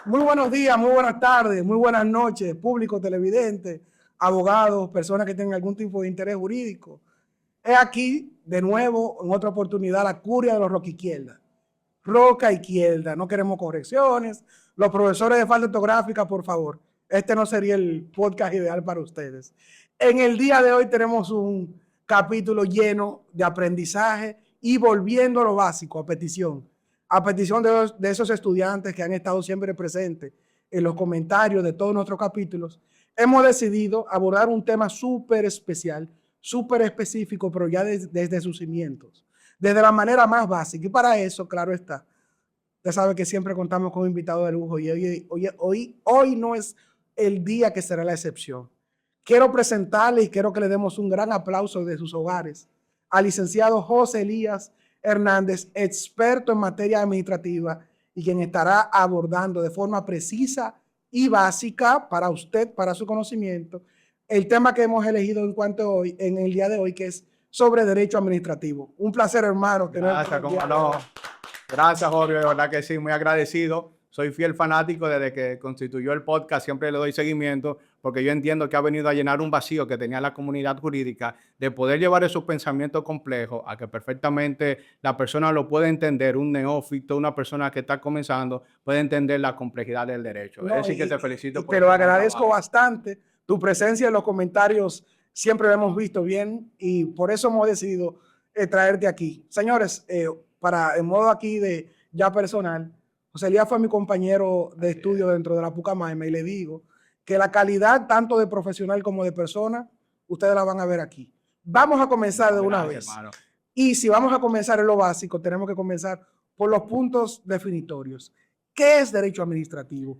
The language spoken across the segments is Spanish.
Muy buenos días, muy buenas tardes, muy buenas noches, público televidente, abogados, personas que tengan algún tipo de interés jurídico. He aquí, de nuevo, en otra oportunidad, la curia de los roca izquierda. Roca izquierda, no queremos correcciones. Los profesores de falta ortográfica, por favor, este no sería el podcast ideal para ustedes. En el día de hoy tenemos un capítulo lleno de aprendizaje y volviendo a lo básico, a petición de esos estudiantes que han estado siempre presentes en los comentarios de todos nuestros capítulos, hemos decidido abordar un tema súper especial, súper específico, pero ya desde sus cimientos, desde la manera más básica. Y para eso, claro está, usted sabe que siempre contamos con un invitado de lujo y hoy no es el día que será la excepción. Quiero presentarle y quiero que le demos un gran aplauso de sus hogares al licenciado José Elías Hernández, experto en materia administrativa y quien estará abordando de forma precisa y básica para usted, para su conocimiento, el tema que hemos elegido en el día de hoy, que es sobre derecho administrativo. Un placer, hermano. Gracias, cómo no. Gracias, Jorge, de verdad que sí, muy agradecido. Soy fiel fanático desde que constituyó el podcast, siempre le doy seguimiento porque yo entiendo que ha venido a llenar un vacío que tenía la comunidad jurídica de poder llevar esos pensamientos complejos a que perfectamente la persona lo pueda entender, un neófito, una persona que está comenzando, puede entender la complejidad del derecho. No, Es decir, que te felicito por te lo agradezco bastante. Tu presencia en los comentarios siempre lo hemos visto bien y por eso hemos decidido traerte aquí. Señores, en modo aquí de ya personal, José Elías fue mi compañero de estudio dentro de la Pucamaima y le digo que la calidad tanto de profesional como de persona, ustedes la van a ver aquí. Vamos a comenzar de una vez. Hermano. Y si vamos a comenzar en lo básico, tenemos que comenzar por los puntos definitorios. ¿Qué es derecho administrativo?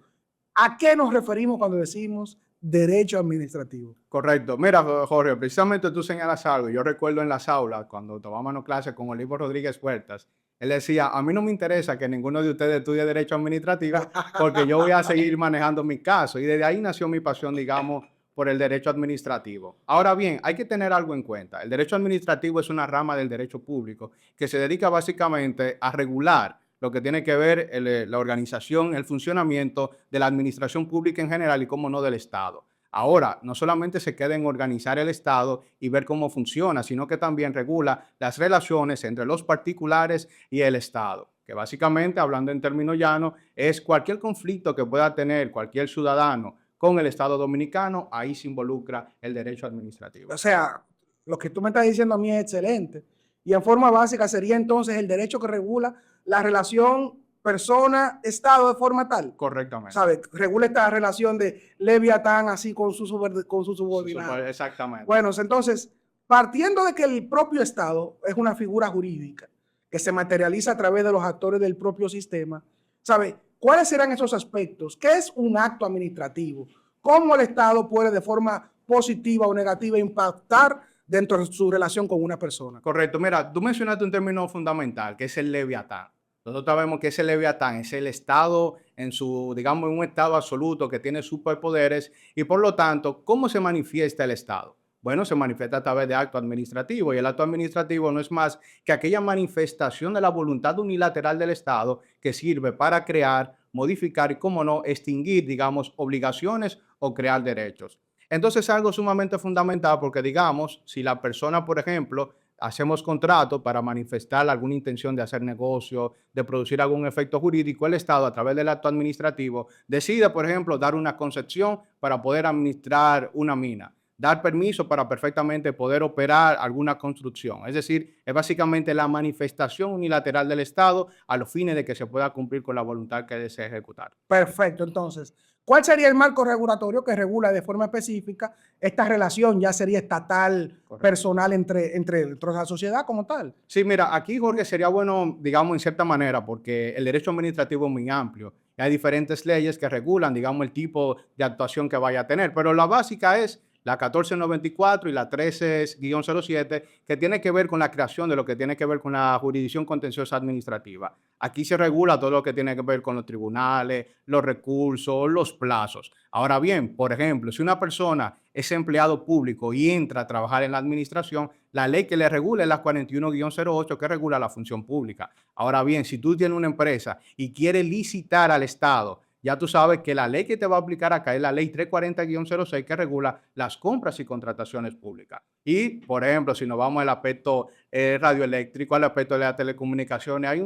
¿A qué nos referimos cuando decimos derecho administrativo? Correcto. Mira, Jorge, precisamente tú señalas algo. Yo recuerdo en las aulas, cuando tomábamos clases con Olivo Rodríguez Puertas, él decía, a mí no me interesa que ninguno de ustedes estudie derecho administrativo porque yo voy a seguir manejando mi caso. Y desde ahí nació mi pasión, digamos, por el derecho administrativo. Ahora bien, hay que tener algo en cuenta. El derecho administrativo es una rama del derecho público que se dedica básicamente a regular lo que tiene que ver la organización, el funcionamiento de la administración pública en general y, cómo no, del Estado. Ahora, no solamente se queda en organizar el Estado y ver cómo funciona, sino que también regula las relaciones entre los particulares y el Estado, que básicamente, hablando en términos llanos, es cualquier conflicto que pueda tener cualquier ciudadano con el Estado dominicano, ahí se involucra el derecho administrativo. O sea, lo que tú me estás diciendo a mí es excelente. Y en forma básica sería entonces el derecho que regula la relación persona-estado de forma tal. Correctamente. ¿Sabe? Regula esta relación de Leviatán así con su subordinado. Exactamente. Bueno, entonces, partiendo de que el propio Estado es una figura jurídica que se materializa a través de los actores del propio sistema, ¿sabe? ¿Cuáles serán esos aspectos? ¿Qué es un acto administrativo? ¿Cómo el Estado puede de forma positiva o negativa impactar dentro de su relación con una persona? Correcto. Mira, tú mencionaste un término fundamental, que es el Leviatán. Nosotros sabemos que ese Leviatán es el Estado en su, digamos, en un estado absoluto que tiene superpoderes y por lo tanto, ¿cómo se manifiesta el Estado? Bueno, se manifiesta a través de acto administrativo y el acto administrativo no es más que aquella manifestación de la voluntad unilateral del Estado que sirve para crear, modificar y, cómo no, extinguir, digamos, obligaciones o crear derechos. Entonces es algo sumamente fundamental porque, digamos, si la persona, por ejemplo, hacemos contrato para manifestar alguna intención de hacer negocio, de producir algún efecto jurídico, el Estado, a través del acto administrativo, decide, por ejemplo, dar una concesión para poder administrar una mina, dar permiso para perfectamente poder operar alguna construcción. Es decir, es básicamente la manifestación unilateral del Estado a los fines de que se pueda cumplir con la voluntad que desea ejecutar. Perfecto, entonces, ¿cuál sería el marco regulatorio que regula de forma específica esta relación? Ya sería estatal, correcto, personal entre la sociedad como tal. Sí, mira, aquí, Jorge, sería bueno, digamos, en cierta manera, porque el derecho administrativo es muy amplio. Hay diferentes leyes que regulan, digamos, el tipo de actuación que vaya a tener, pero la básica es la 1494 y la 13-07, que tiene que ver con la creación de lo que tiene que ver con la jurisdicción contenciosa administrativa. Aquí se regula todo lo que tiene que ver con los tribunales, los recursos, los plazos. Ahora bien, por ejemplo, si una persona es empleado público y entra a trabajar en la administración, la ley que le regula es la 41-08, que regula la función pública. Ahora bien, si tú tienes una empresa y quieres licitar al Estado, ya tú sabes que la ley que te va a aplicar acá es la ley 340-06 que regula las compras y contrataciones públicas. Y, por ejemplo, si nos vamos al aspecto radioeléctrico, al aspecto de las telecomunicaciones, hay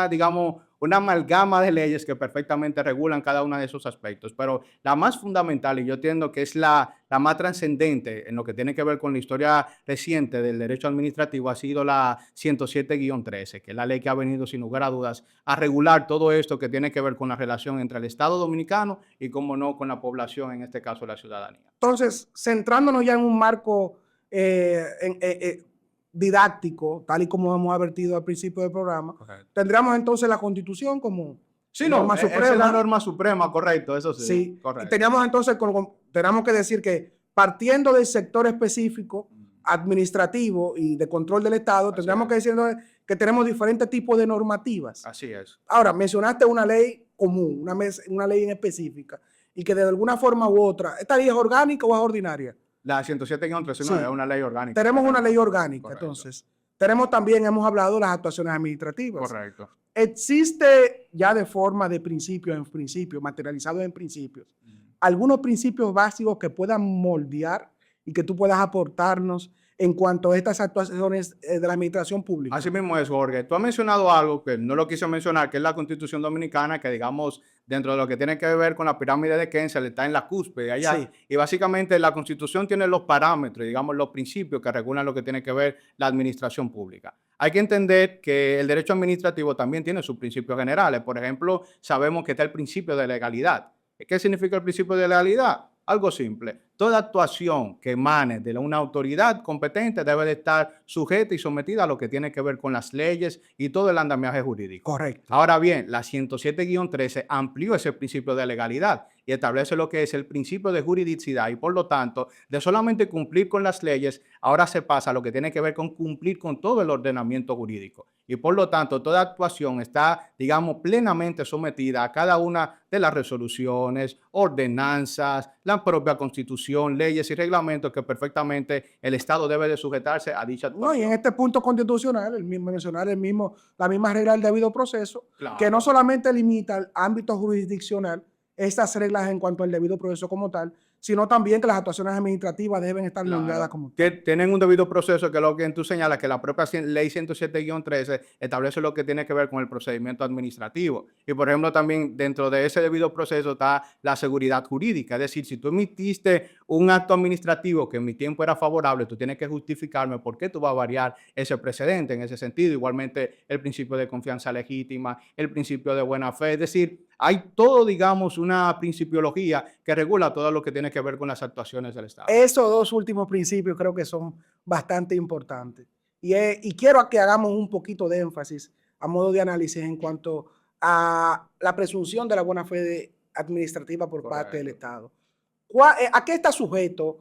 digamos, una amalgama de leyes que perfectamente regulan cada uno de esos aspectos. Pero la más fundamental, y yo entiendo que es la más trascendente en lo que tiene que ver con la historia reciente del derecho administrativo, ha sido la 107-13, que es la ley que ha venido, sin lugar a dudas, a regular todo esto que tiene que ver con la relación entre el Estado dominicano y, como no, con la población, en este caso la ciudadanía. Entonces, centrándonos ya en un marco didáctico, tal y como hemos advertido al principio del programa, Correcto. tendríamos entonces la Constitución como Sí, no, norma esa suprema. es la norma suprema, correcto, eso sí. Sí, Correcto. y teníamos entonces, tenemos que decir que partiendo del sector específico, administrativo y de control del Estado, tendríamos que decir que tenemos diferentes tipos de normativas. Así es. Ahora, mencionaste una ley común, una ley en específica, y que de alguna forma u otra, ¿esta ley es orgánica o es ordinaria? La 107-13 Sí. no, es una ley orgánica. Tenemos una ley orgánica, Correcto. Entonces. Tenemos también, hemos hablado de las actuaciones administrativas. Correcto. Existe ya de forma de principio en principio, materializado en principios, algunos principios básicos que puedan moldear y que tú puedas aportarnos en cuanto a estas actuaciones de la administración pública. Así mismo es, Jorge. Tú has mencionado algo que no lo quise mencionar, que es la Constitución Dominicana, que digamos, dentro de lo que tiene que ver con la pirámide de Kensel, está en la cúspide allá. Sí. Y básicamente la Constitución tiene los parámetros, digamos, los principios que regulan lo que tiene que ver la administración pública. Hay que entender que el derecho administrativo también tiene sus principios generales. Por ejemplo, sabemos que está el principio de legalidad. ¿Qué significa el principio de legalidad? Algo simple. Toda actuación que emane de una autoridad competente debe de estar sujeta y sometida a lo que tiene que ver con las leyes y todo el andamiaje jurídico. Correcto. Ahora bien, la 107-13 amplió ese principio de legalidad y establece lo que es el principio de juridicidad y, por lo tanto, de solamente cumplir con las leyes, ahora se pasa a lo que tiene que ver con cumplir con todo el ordenamiento jurídico. Y, por lo tanto, toda actuación está, digamos, plenamente sometida a cada una de las resoluciones, ordenanzas, la propia Constitución, leyes y reglamentos que perfectamente el Estado debe de sujetarse a dicha actuación. No, y en este punto constitucional, mencionar la misma regla del debido proceso, Claro. que no solamente limita al ámbito jurisdiccional estas reglas en cuanto al debido proceso como tal, sino también que las actuaciones administrativas deben estar nombradas como tal. Que tienen un debido proceso, que es lo que tú señalas, que la propia ley 107-13 establece lo que tiene que ver con el procedimiento administrativo. Y, por ejemplo, también dentro de ese debido proceso está la seguridad jurídica. Es decir, si tú emitiste un acto administrativo que en mi tiempo era favorable, tú tienes que justificarme por qué tú vas a variar ese precedente en ese sentido. Igualmente, el principio de confianza legítima, el principio de buena fe. Es decir, hay todo, digamos, una principiología que regula todo lo que tiene que ver con las actuaciones del Estado. Esos dos últimos principios creo que son bastante importantes. Y quiero que hagamos un poquito de énfasis a modo de análisis en cuanto a la presunción de la buena fe administrativa por parte del Estado. ¿A qué está sujeto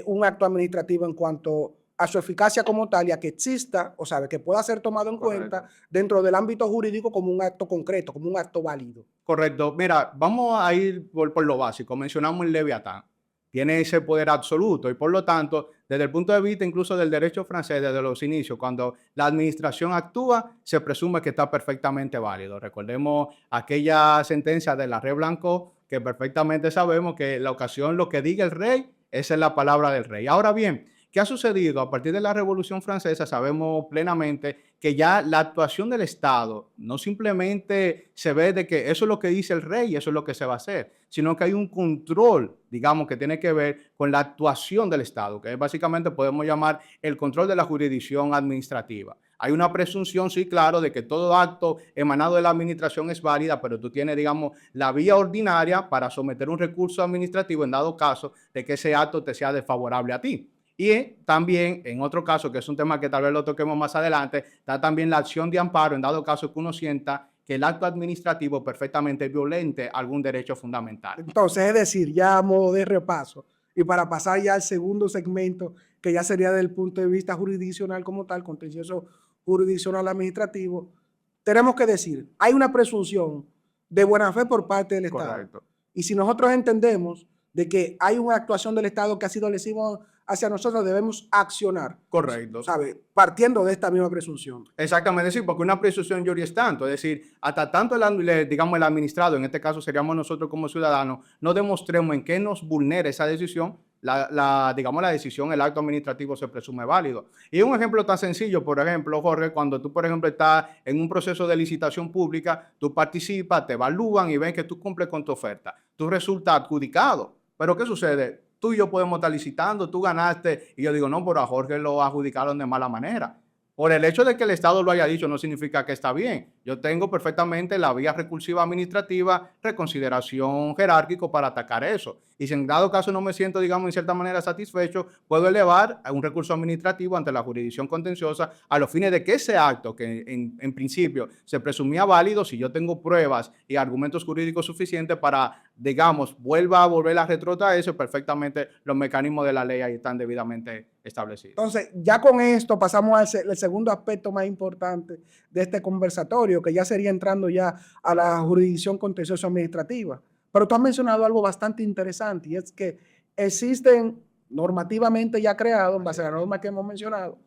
un acto administrativo en cuanto a su eficacia como tal y a que exista, o sea, que pueda ser tomado en cuenta dentro del ámbito jurídico como un acto concreto, como un acto válido? Correcto. Mira, vamos a ir por lo básico. Mencionamos el Leviatán. Tiene ese poder absoluto y, por lo tanto, desde el punto de vista incluso del derecho francés, desde los inicios, cuando la administración actúa, se presume que está perfectamente válido. Recordemos aquella sentencia de la Rey Blanco, que perfectamente sabemos que en la ocasión lo que diga el rey, esa es la palabra del rey. Ahora bien, ¿qué ha sucedido? A partir de la Revolución Francesa sabemos plenamente que ya la actuación del Estado no simplemente se ve de que eso es lo que dice el rey y eso es lo que se va a hacer, sino que hay un control, digamos, que tiene que ver con la actuación del Estado, que básicamente podemos llamar el control de la jurisdicción administrativa. Hay una presunción, sí, claro, de que todo acto emanado de la administración es válida, pero tú tienes, digamos, la vía ordinaria para someter un recurso administrativo en dado caso de que ese acto te sea desfavorable a ti. Y también, en otro caso, que es un tema que tal vez lo toquemos más adelante, está también la acción de amparo en dado caso que uno sienta que el acto administrativo perfectamente violente algún derecho fundamental. Entonces, es decir, ya a modo de repaso, y para pasar ya al segundo segmento, que ya sería desde el punto de vista jurisdiccional como tal, contencioso jurisdiccional administrativo, tenemos que decir, hay una presunción de buena fe por parte del Estado. Correcto. Y si nosotros entendemos de que hay una actuación del Estado que ha sido lesiva hacia nosotros, debemos accionar. Correcto. ¿Sabe? Partiendo de esta misma presunción. Exactamente, sí, porque una presunción juris tanto, es decir, hasta tanto digamos, el administrado, en este caso seríamos nosotros como ciudadanos, no demostremos en qué nos vulnera esa decisión, digamos, la decisión, el acto administrativo se presume válido. Y un ejemplo tan sencillo, por ejemplo, Jorge, cuando tú, por ejemplo, estás en un proceso de licitación pública, tú participas, te evalúan y ven que tú cumples con tu oferta. Tú resultas adjudicado. Pero ¿qué sucede? Tú y yo podemos estar licitando, tú ganaste, y yo digo, no, pero a Jorge lo adjudicaron de mala manera. Por el hecho de que el Estado lo haya dicho no significa que está bien. Yo tengo perfectamente la vía recursiva administrativa, reconsideración jerárquico para atacar eso. Y si en dado caso no me siento, digamos, en cierta manera satisfecho, puedo elevar a un recurso administrativo ante la jurisdicción contenciosa a los fines de que ese acto, que en principio se presumía válido, si yo tengo pruebas y argumentos jurídicos suficientes para, digamos, vuelva a volver a retrotraerse, perfectamente los mecanismos de la ley ahí están debidamente establecidos. Entonces, ya con esto pasamos al segundo aspecto más importante de este conversatorio, que ya sería entrando ya a la jurisdicción contenciosa administrativa. Pero tú has mencionado algo bastante interesante, y es que existen normativamente ya creados, en base a la norma que hemos mencionado,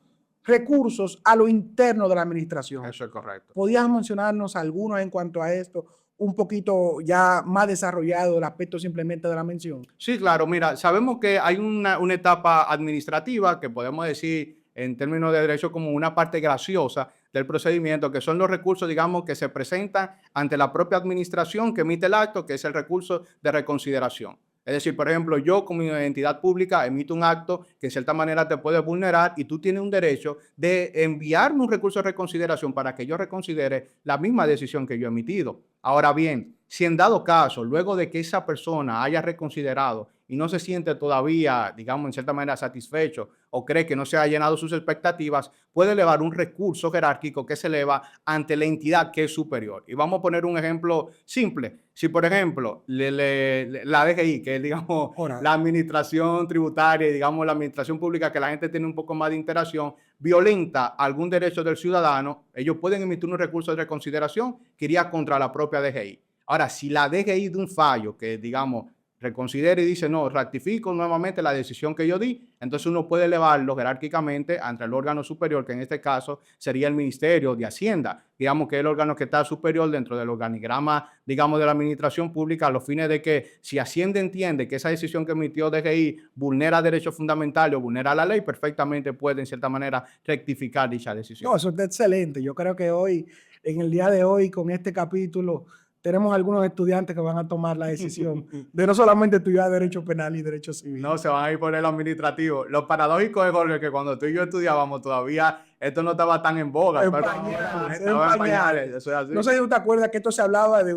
recursos a lo interno de la administración. Eso es correcto. ¿Podrías mencionarnos algunos en cuanto a esto, un poquito ya más desarrollado el aspecto simplemente de la mención? Sí, claro. Mira, sabemos que hay una etapa administrativa que podemos decir en términos de derecho como una parte graciosa del procedimiento, que son los recursos, digamos, que se presentan ante la propia administración que emite el acto, que es el recurso de reconsideración. Es decir, por ejemplo, yo como entidad pública emito un acto que en cierta manera te puede vulnerar y tú tienes un derecho de enviarme un recurso de reconsideración para que yo reconsidere la misma decisión que yo he emitido. Ahora bien, si en dado caso, luego de que esa persona haya reconsiderado y no se siente todavía, digamos, en cierta manera satisfecho o cree que no se ha llenado sus expectativas, puede elevar un recurso jerárquico que se eleva ante la entidad que es superior. Y vamos a poner un ejemplo simple. Si, por ejemplo, la DGI, que es, digamos, la administración tributaria y, digamos, la administración pública, que la gente tiene un poco más de interacción, violenta algún derecho del ciudadano, ellos pueden emitir un recurso de reconsideración que iría contra la propia DGI. Ahora, si la DGI de un fallo que, digamos, reconsidera y dice, no, ratifico nuevamente la decisión que yo di, entonces uno puede elevarlo jerárquicamente ante el órgano superior, que en este caso sería el Ministerio de Hacienda, digamos que es el órgano que está superior dentro del organigrama, digamos, de la administración pública, a los fines de que si Hacienda entiende que esa decisión que emitió DGI vulnera derechos fundamentales o vulnera la ley, perfectamente puede, en cierta manera, rectificar dicha decisión. No, eso está excelente. Yo creo que hoy, en el día de hoy, con este capítulo, tenemos algunos estudiantes que van a tomar la decisión de no solamente estudiar Derecho Penal y Derecho Civil. No, se van a ir por el administrativo. Lo paradójico es, Jorge, que cuando tú y yo estudiábamos todavía esto no estaba tan en boga. En pero pañales, estaba en pañales. Eso es así. No sé si tú te acuerdas que esto se hablaba de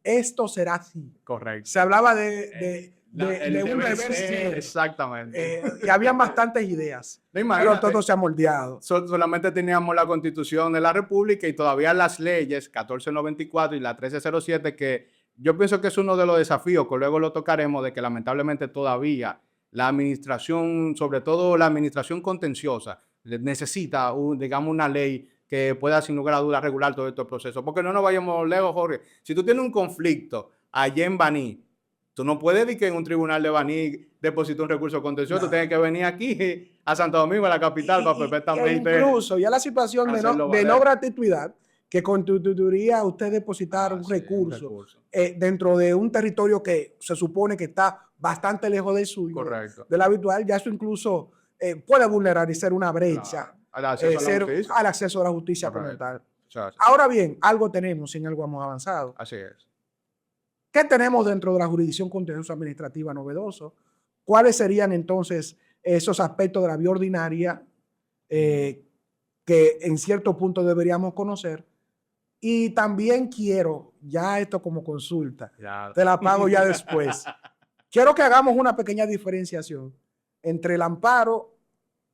esto será así. Correcto. Se hablaba de un deber ser. Exactamente. Y habían bastantes ideas. Pero todo se ha moldeado. Solamente teníamos la Constitución de la República y todavía las leyes 1494 y la 1307, que yo pienso que es uno de los desafíos, que luego lo tocaremos, de que lamentablemente todavía la administración, sobre todo la administración contenciosa, necesita, digamos, una ley que pueda sin lugar a dudas regular todo este proceso. Porque no nos vayamos lejos, Jorge. Si tú tienes un conflicto allá en Baní, tú no puedes decir que en un tribunal de Baní deposite un recurso contencioso. Tú tienes que venir aquí a Santo Domingo, a la capital, para perfectamente. Incluso ya la situación de no gratuidad, que constituiría usted depositar un recurso dentro de un territorio que se supone que está bastante lejos del suyo, correcto, del habitual, ya eso incluso puede vulnerar y ser una brecha al acceso a la justicia como tal. Ahora bien, algo tenemos y en algo hemos avanzado. Así es. ¿Qué tenemos dentro de la jurisdicción contenciosa administrativa novedoso? ¿Cuáles serían entonces esos aspectos de la vía ordinaria que en cierto punto deberíamos conocer? Y también quiero, ya esto como consulta, te la pago ya después. Quiero que hagamos una pequeña diferenciación entre el amparo,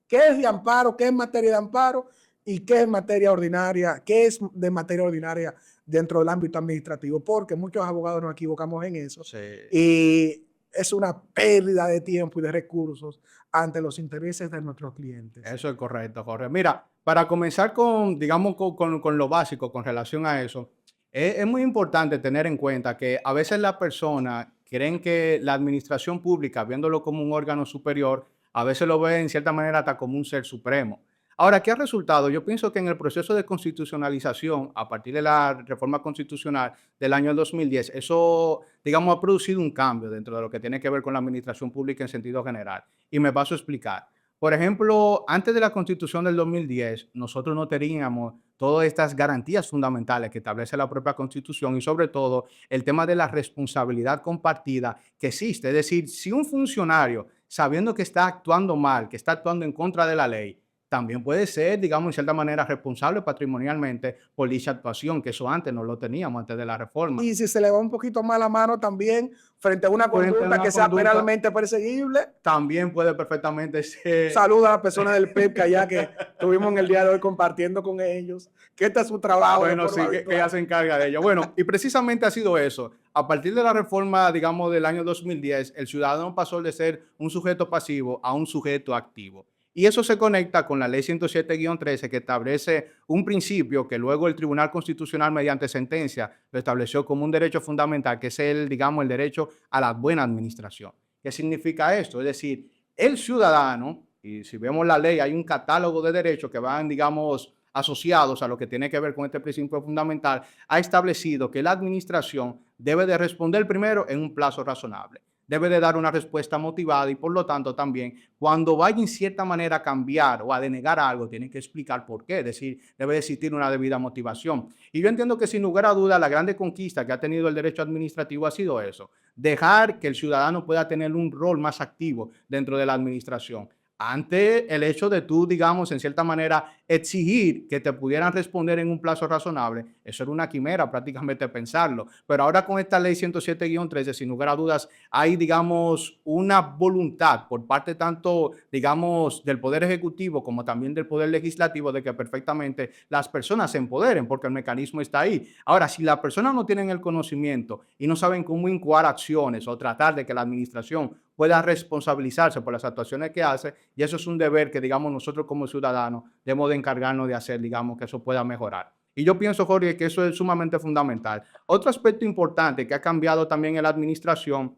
qué es de amparo, qué es materia de amparo y qué es materia ordinaria, qué es de materia ordinaria dentro del ámbito administrativo, porque muchos abogados nos equivocamos en eso. Sí. Y es una pérdida de tiempo y de recursos ante los intereses de nuestros clientes. Eso es correcto, Jorge. Mira, para comenzar con, digamos, con lo básico con relación a eso, es muy importante tener en cuenta que a veces las personas creen que la administración pública, viéndolo como un órgano superior, a veces lo ve en cierta manera hasta como un ser supremo. Ahora, ¿qué ha resultado? Yo pienso que en el proceso de constitucionalización, a partir de la reforma constitucional del año 2010, eso, digamos, ha producido un cambio dentro de lo que tiene que ver con la administración pública en sentido general. Y me paso a explicar. Por ejemplo, antes de la constitución del 2010, nosotros no teníamos todas estas garantías fundamentales que establece la propia constitución y sobre todo el tema de la responsabilidad compartida que existe. Es decir, si un funcionario, sabiendo que está actuando mal, que está actuando en contra de la ley, también puede ser, digamos, en cierta manera responsable patrimonialmente por dicha actuación, que eso antes no lo teníamos antes de la reforma. Y si se le va un poquito más la mano también frente a una Frente a conducta una que sea conducta, penalmente perseguible. también puede perfectamente ser. Saluda a las personas del PEP que allá que estuvimos en el día de hoy compartiendo con ellos, que este es su trabajo. Bueno, sí, que ella se encarga de ello. Bueno, y precisamente ha sido eso. A partir de la reforma, digamos, del año 2010, el ciudadano pasó de ser un sujeto pasivo a un sujeto activo. Y eso se conecta con la ley 107-13 que establece un principio que luego el Tribunal Constitucional mediante sentencia lo estableció como un derecho fundamental, que es el, digamos, el derecho a la buena administración. ¿Qué significa esto? Es decir, el ciudadano, y si vemos la ley, hay un catálogo de derechos que van, digamos, asociados a lo que tiene que ver con este principio fundamental, ha establecido que la administración debe de responder primero en un plazo razonable. Debe de dar una respuesta motivada y por lo tanto también cuando vaya en cierta manera a cambiar o a denegar algo, tiene que explicar por qué, es decir, debe de existir una debida motivación. Y yo entiendo que sin lugar a duda la grande conquista que ha tenido el derecho administrativo ha sido eso, dejar que el ciudadano pueda tener un rol más activo dentro de la administración. Ante el hecho de tú, digamos, en cierta manera, exigir que te pudieran responder en un plazo razonable, eso era una quimera prácticamente pensarlo. Pero ahora con esta ley 107-13, sin lugar a dudas, hay, digamos, una voluntad por parte tanto, digamos, del Poder Ejecutivo como también del Poder Legislativo de que perfectamente las personas se empoderen porque el mecanismo está ahí. Ahora, si las personas no tienen el conocimiento y no saben cómo incoar acciones o tratar de que la administración pueda responsabilizarse por las actuaciones que hace, y eso es un deber que, digamos, nosotros como ciudadanos debemos de encargarnos de hacer, digamos, que eso pueda mejorar. Y yo pienso, Jorge, que eso es sumamente fundamental. Otro aspecto importante que ha cambiado también en la administración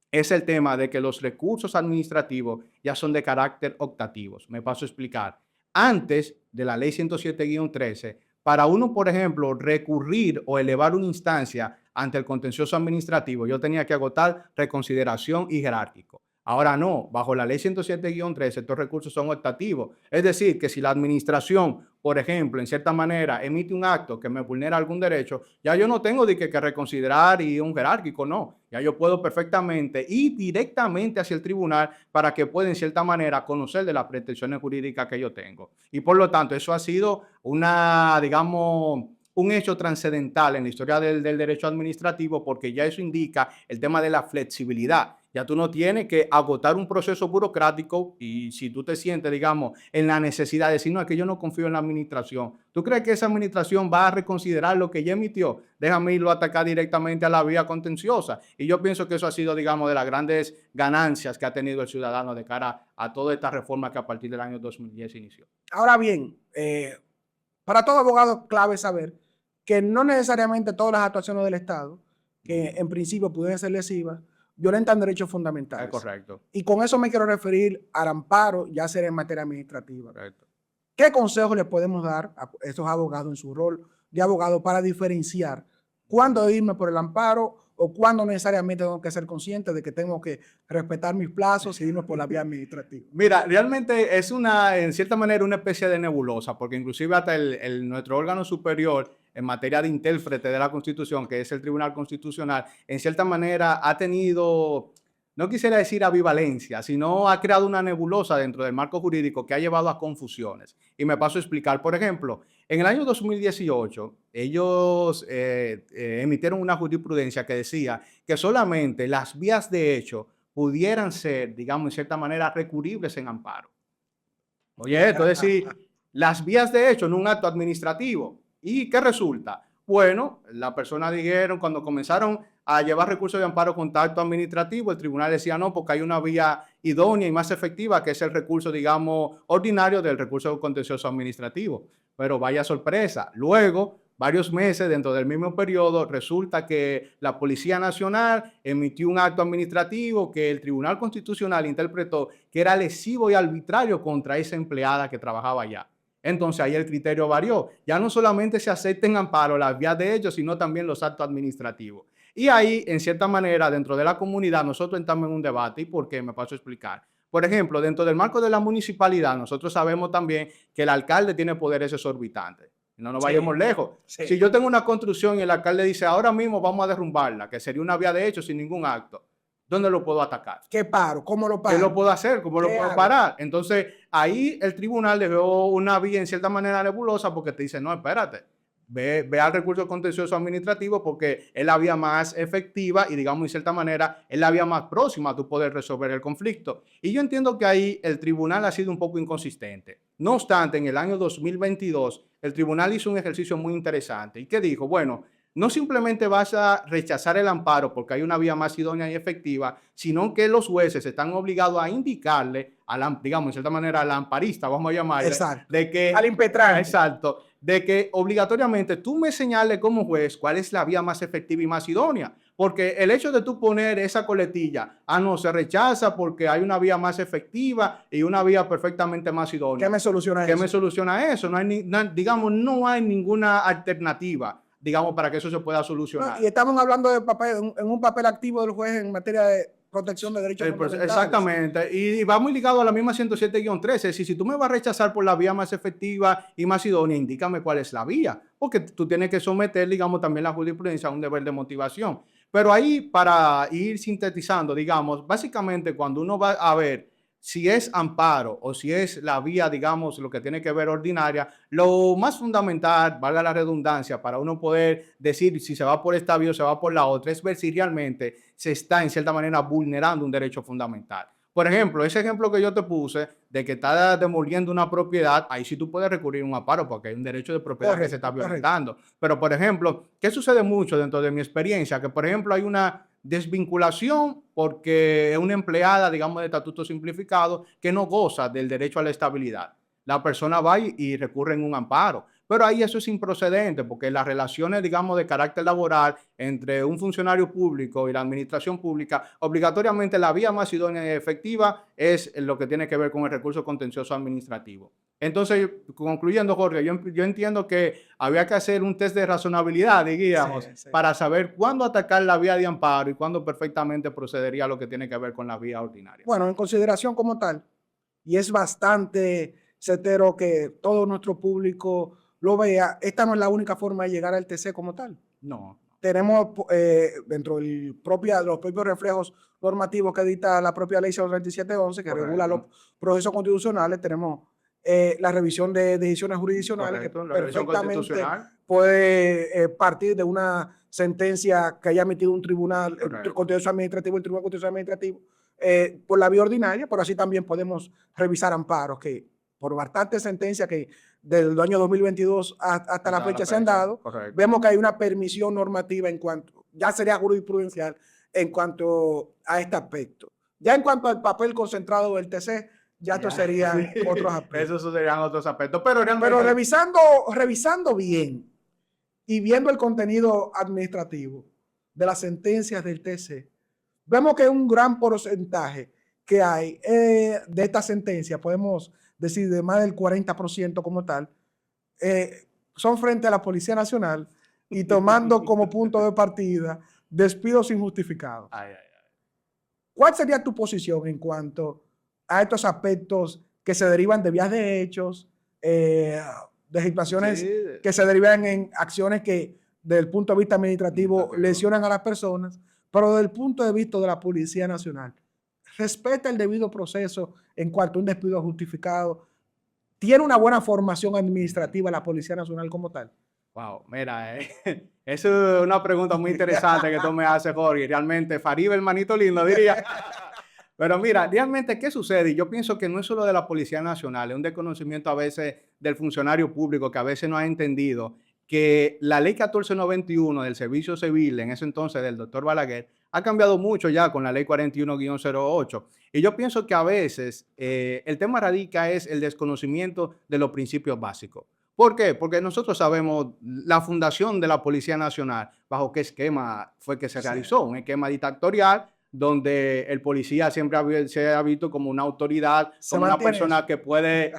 es el tema de que los recursos administrativos ya son de carácter optativo. Me paso a explicar. Antes de la ley 107-13, para uno, por ejemplo, recurrir o elevar una instancia ante el contencioso administrativo, yo tenía que agotar reconsideración y jerárquico. Ahora no, bajo la ley 107-13, estos recursos son optativos. Es decir, que si la administración, por ejemplo, en cierta manera emite un acto que me vulnera algún derecho, ya yo no tengo de que reconsiderar y un jerárquico, no. Ya yo puedo perfectamente ir directamente hacia el tribunal para que pueda, en cierta manera, conocer de las pretensiones jurídicas que yo tengo. Y por lo tanto, eso ha sido una, digamos, un hecho trascendental en la historia del derecho administrativo porque ya eso indica el tema de la flexibilidad. Ya tú no tienes que agotar un proceso burocrático y si tú te sientes, digamos, en la necesidad de decir, no, es que yo no confío en la administración. ¿Tú crees que esa administración va a reconsiderar lo que ya emitió? Déjame irlo a atacar directamente a la vía contenciosa. Y yo pienso que eso ha sido, digamos, de las grandes ganancias que ha tenido el ciudadano de cara a toda esta reforma que a partir del año 2010 inició. Ahora bien, para todo abogado es clave saber que no necesariamente todas las actuaciones del Estado, que en principio pueden ser lesivas, violentan derechos fundamentales. Es correcto. Y con eso me quiero referir al amparo, ya sea en materia administrativa. Correcto. ¿Qué consejos le podemos dar a estos abogados en su rol de abogado para diferenciar cuándo irme por el amparo o cuándo necesariamente tengo que ser consciente de que tengo que respetar mis plazos y irme por la vía administrativa? Mira, realmente es en cierta manera, una especie de nebulosa, porque inclusive hasta nuestro órgano superior en materia de intérprete de la Constitución, que es el Tribunal Constitucional, en cierta manera ha tenido, no quisiera decir ambivalencia, sino ha creado una nebulosa dentro del marco jurídico que ha llevado a confusiones. Y me paso a explicar, por ejemplo, en el año 2018, ellos emitieron una jurisprudencia que decía que solamente las vías de hecho pudieran ser, digamos, en cierta manera recurribles en amparo. Oye, esto es decir, las vías de hecho en un acto administrativo. ¿Y qué resulta? Bueno, las personas dijeron, cuando comenzaron a llevar recursos de amparo con acto administrativo, el tribunal decía no, porque hay una vía idónea y más efectiva, que es el recurso, digamos, ordinario del recurso contencioso administrativo. Pero vaya sorpresa, luego varios meses, dentro del mismo periodo, resulta que la Policía Nacional emitió un acto administrativo que el Tribunal Constitucional interpretó que era lesivo y arbitrario contra esa empleada que trabajaba allá. Entonces ahí el criterio varió. Ya no solamente se acepten amparo las vías de hecho, sino también los actos administrativos. Y ahí, en cierta manera, dentro de la comunidad, nosotros entramos en un debate. ¿Y por qué? Me paso a explicar. Por ejemplo, dentro del marco de la municipalidad, nosotros sabemos también que el alcalde tiene poderes exorbitantes. No nos vayamos lejos. Sí. Si yo tengo una construcción y el alcalde dice, ahora mismo vamos a derrumbarla, que sería una vía de hecho sin ningún acto, ¿dónde lo puedo atacar? ¿Qué paro? ¿Cómo lo paro? ¿Qué lo puedo hacer? ¿Cómo lo ¿Qué puedo hago? parar? Entonces, ahí el tribunal dejó una vía en cierta manera nebulosa porque te dice, no, espérate, ve al recurso contencioso administrativo porque es la vía más efectiva y, digamos, en cierta manera, es la vía más próxima a tu poder resolver el conflicto. Y yo entiendo que ahí el tribunal ha sido un poco inconsistente. No obstante, en el año 2022, el tribunal hizo un ejercicio muy interesante. ¿Y qué dijo? Bueno, no simplemente vas a rechazar el amparo porque hay una vía más idónea y efectiva, sino que los jueces están obligados a indicarle, digamos, en cierta manera, al amparista, vamos a llamarle, Exacto. de que, Al impetrante. exacto, de que obligatoriamente tú me señales como juez cuál es la vía más efectiva y más idónea. Porque el hecho de tú poner esa coletilla, no, se rechaza porque hay una vía más efectiva y una vía perfectamente más idónea. ¿Qué me soluciona ¿Qué eso? me soluciona eso? No hay, digamos, no hay ninguna alternativa, digamos, para que eso se pueda solucionar. No, y estamos hablando de papel, en un papel activo del juez en materia de protección de derechos fundamentales. Exactamente, y va muy ligado a la misma 107-13, es decir, si tú me vas a rechazar por la vía más efectiva y más idónea, indícame cuál es la vía, porque tú tienes que someter, digamos, también la jurisprudencia a un deber de motivación. Pero ahí, para ir sintetizando, digamos, básicamente cuando uno va a ver si es amparo o si es la vía, digamos, lo que tiene que ver ordinaria, lo más fundamental, valga la redundancia, para uno poder decir si se va por esta vía o se va por la otra, es ver si realmente se está, en cierta manera, vulnerando un derecho fundamental. Por ejemplo, ese ejemplo que yo te puse de que está demoliendo una propiedad, ahí sí tú puedes recurrir a un amparo porque hay un derecho de propiedad que se está violentando. Pero, por ejemplo, ¿qué sucede mucho dentro de mi experiencia? Que, por ejemplo, hay una desvinculación porque es una empleada, digamos, de estatuto simplificado que no goza del derecho a la estabilidad. La persona va y recurre en un amparo. Pero ahí eso es improcedente porque las relaciones, digamos, de carácter laboral entre un funcionario público y la administración pública, obligatoriamente la vía más idónea y efectiva es lo que tiene que ver con el recurso contencioso administrativo. Entonces, concluyendo, Jorge, yo entiendo que había que hacer un test de razonabilidad, digamos, Sí. para saber cuándo atacar la vía de amparo y cuándo perfectamente procedería a lo que tiene que ver con la vía ordinaria. Bueno, en consideración como tal, y es bastante certero que todo nuestro público lo vea, esta no es la única forma de llegar al TC como tal. No. Tenemos dentro de los propios reflejos normativos que dicta la propia ley 3711, que regula los procesos constitucionales, tenemos la revisión de decisiones jurisdiccionales, que perfectamente puede partir de una sentencia que haya emitido un tribunal contencioso administrativo, el Tribunal Contencioso Administrativo, por la vía ordinaria, pero así también podemos revisar amparos que por bastantes sentencias que del año 2022 hasta la fecha se han dado, vemos que hay una permisión normativa en cuanto, ya sería jurisprudencial en cuanto a este aspecto. Ya en cuanto al papel concentrado del TC, ya estos serían otros aspectos. Esos serían otros aspectos, pero revisando bien y viendo el contenido administrativo de las sentencias del TC, vemos que un gran porcentaje que hay de esta sentencia, podemos decir de más del 40% como tal, son frente a la Policía Nacional y tomando como punto de partida despidos injustificados. ¿Cuál sería tu posición en cuanto a estos aspectos que se derivan de vías de hechos, de situaciones que se derivan en acciones que desde el punto de vista administrativo lesionan a las personas, pero desde el punto de vista de la Policía Nacional? ¿Respeta el debido proceso en cuanto a un despido justificado? ¿Tiene una buena formación administrativa la Policía Nacional como tal? Wow, mira, eso es una pregunta muy interesante que tú me haces, Jorge. Realmente, Faribe, el manito lindo, diría. Pero mira, realmente, ¿qué sucede? Y yo pienso que no es solo de la Policía Nacional, es un desconocimiento a veces del funcionario público que a veces no ha entendido que la ley 1491 del Servicio Civil, en ese entonces del doctor Balaguer, ha cambiado mucho ya con la ley 41-08. Y yo pienso que a veces el tema radica es el desconocimiento de los principios básicos. ¿Por qué? Porque nosotros sabemos la fundación de la Policía Nacional, bajo qué esquema fue que se realizó, un esquema dictatorial donde el policía siempre se ha visto como una autoridad, como una persona que puede,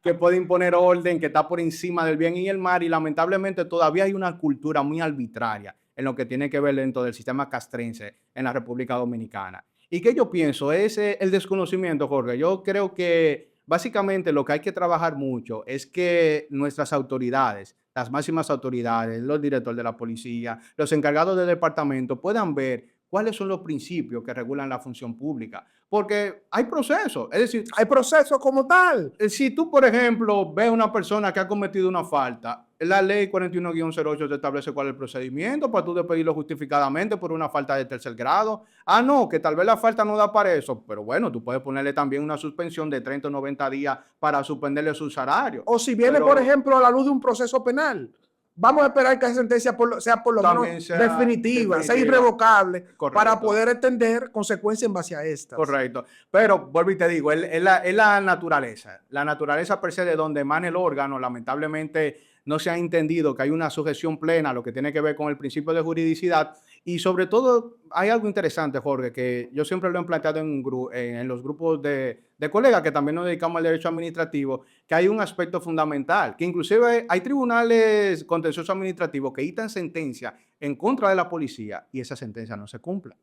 que puede imponer orden, que está por encima del bien y el mal, y lamentablemente todavía hay una cultura muy arbitraria en lo que tiene que ver dentro del sistema castrense en la República Dominicana. ¿Y qué yo pienso? Es el desconocimiento, Jorge. Yo creo que básicamente lo que hay que trabajar mucho es que nuestras autoridades, las máximas autoridades, los directores de la policía, los encargados del departamento puedan ver cuáles son los principios que regulan la función pública. Porque hay procesos, es decir, Hay procesos como tal. si tú, por ejemplo, ves a una persona que ha cometido una falta, la ley 41-08 te establece cuál es el procedimiento para tú despedirlo justificadamente por una falta de tercer grado. Ah, no, que tal vez la falta no da para eso, pero bueno, tú puedes ponerle también una suspensión de 30 o 90 días para suspenderle su salario. O si viene, por ejemplo, a la luz de un proceso penal. Vamos a esperar que esa sentencia sea por lo menos definitiva, sea irrevocable, correcto, para poder entender consecuencias en base a estas. Correcto. Pero, vuelvo y te digo, es la naturaleza. La naturaleza per se de donde emana el órgano, lamentablemente no se ha entendido que hay una sujeción plena a lo que tiene que ver con el principio de juridicidad. Y sobre todo, hay algo interesante, Jorge, que yo siempre lo he planteado en los grupos de colegas que también nos dedicamos al derecho administrativo, que hay un aspecto fundamental, que inclusive hay tribunales contenciosos administrativos que dictan sentencia en contra de la policía y esa sentencia no se cumple.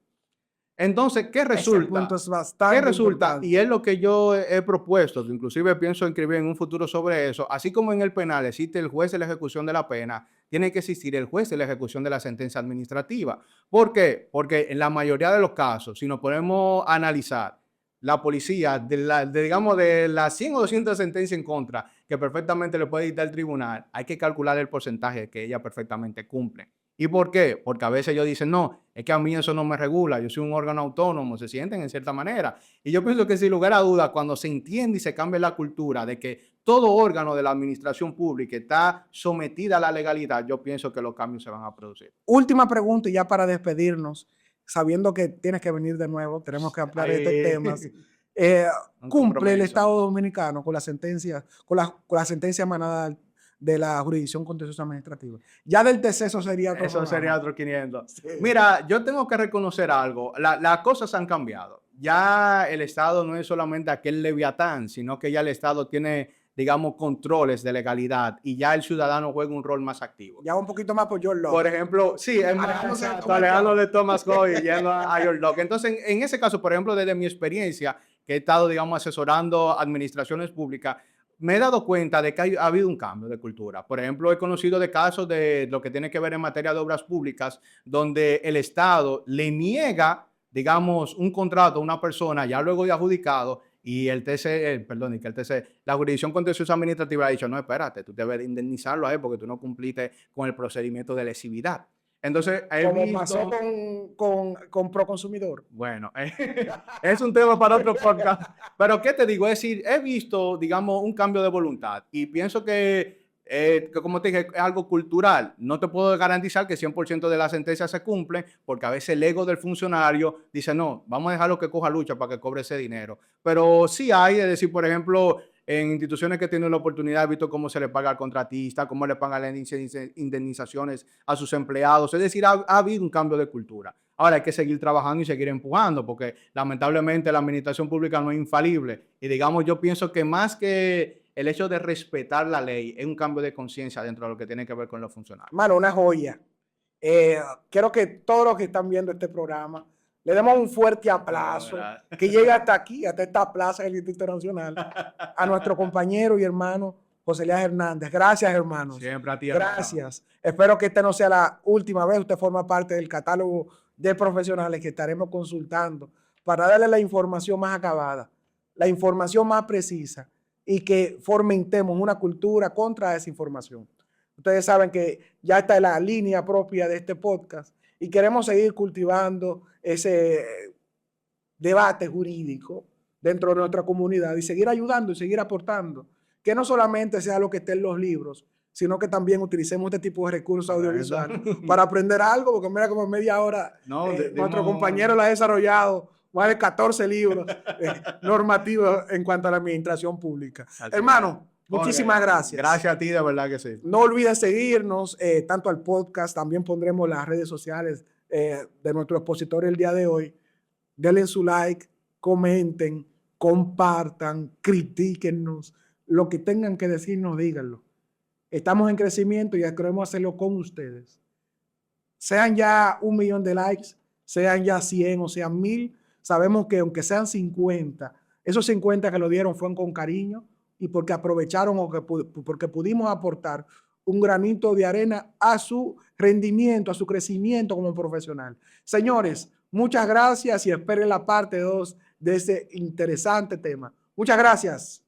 Entonces, ¿qué resulta? ¿Qué resulta? Importante. Y es lo que yo he propuesto, inclusive pienso escribir en un futuro sobre eso. Así como en el penal existe el juez de la ejecución de la pena, tiene que existir el juez de la ejecución de la sentencia administrativa. ¿Por qué? Porque en la mayoría de los casos, si nos ponemos a analizar, la policía, digamos, de las 100 o 200 sentencias en contra que perfectamente le puede dictar el tribunal, hay que calcular el porcentaje que ella perfectamente cumple. ¿Y por qué? Porque a veces ellos dicen, no, es que a mí eso no me regula, yo soy un órgano autónomo, se sienten en cierta manera. Y yo pienso que sin lugar a dudas, cuando se entiende y se cambia la cultura de que todo órgano de la administración pública está sometida a la legalidad, yo pienso que los cambios se van a producir. Última pregunta y ya para despedirnos, sabiendo que tienes que venir de nuevo, tenemos que ampliar estos temas. ¿Cumple el Estado Dominicano con la sentencia, con la sentencia emanada de la jurisdicción contenciosa administrativa? Ya del TC eso sería otro. Eso sería otro 500. Sí. Mira, yo tengo que reconocer algo. Las cosas han cambiado. Ya el Estado no es solamente aquel leviatán, sino que ya el Estado tiene, digamos, controles de legalidad y ya el ciudadano juega un rol más activo. Ya un poquito más por George Locke. Por ejemplo, sí, es más alejando de Thomas Hobbes y yendo a George Locke. Entonces, en ese caso, por ejemplo, desde mi experiencia, que he estado, digamos, asesorando administraciones públicas, me he dado cuenta de que ha habido un cambio de cultura. Por ejemplo, he conocido de casos de lo que tiene que ver en materia de obras públicas, donde el Estado le niega, digamos, un contrato a una persona ya luego de adjudicado y el TC, la jurisdicción contenciosa administrativa ha dicho, no, espérate, tú debes de indemnizarlo a él porque tú no cumpliste con el procedimiento de lesividad. Entonces, como pasó con Proconsumidor. Bueno, es un tema para otro podcast. Pero, ¿qué te digo? Es decir, he visto, digamos, un cambio de voluntad y pienso que como te dije, es algo cultural. No te puedo garantizar que 100% de las sentencias se cumplen porque a veces el ego del funcionario dice, no, vamos a dejarlo que coja lucha para que cobre ese dinero. Pero sí hay, es decir, por ejemplo, en instituciones que tienen la oportunidad, he visto cómo se le paga al contratista, cómo le pagan las indemnizaciones a sus empleados. Es decir, ha habido un cambio de cultura. Ahora hay que seguir trabajando y seguir empujando porque lamentablemente la administración pública no es infalible. Y digamos, yo pienso que más que el hecho de respetar la ley es un cambio de conciencia dentro de lo que tiene que ver con los funcionarios. Mano, una joya. Quiero que todos los que están viendo este programa le demos un fuerte aplauso que llegue hasta aquí, hasta esta plaza del Instituto Nacional, a nuestro compañero y hermano José Elías Hernández. Gracias, hermanos. Siempre a ti. Gracias. Espero que esta no sea la última vez. Usted forma parte del catálogo de profesionales que estaremos consultando para darle la información más acabada, la información más precisa y que fomentemos una cultura contra esa información. Ustedes saben que ya está en la línea propia de este podcast y queremos seguir cultivando ese debate jurídico dentro de nuestra comunidad y seguir ayudando y seguir aportando, que no solamente sea lo que esté en los libros, sino que también utilicemos este tipo de recursos audiovisuales para aprender algo, porque mira como en media hora nuestro compañero la ha desarrollado más de 14 libros normativos en cuanto a la administración pública. Hermano, Muchísimas gracias. Gracias a ti, de verdad que sí. No olvides seguirnos, tanto al podcast, también pondremos las redes sociales de nuestro expositor el día de hoy. Denle su like, comenten, compartan, critíquennos, lo que tengan que decirnos, díganlo. Estamos en crecimiento y ya queremos hacerlo con ustedes. Sean ya 1 millón de likes, sean ya 100 o sean 1000, sabemos que aunque sean 50, esos 50 que lo dieron fueron con cariño y porque aprovecharon o porque pudimos aportar un granito de arena a su rendimiento, a su crecimiento como profesional. Señores, muchas gracias y esperen la parte 2 de este interesante tema. Muchas gracias.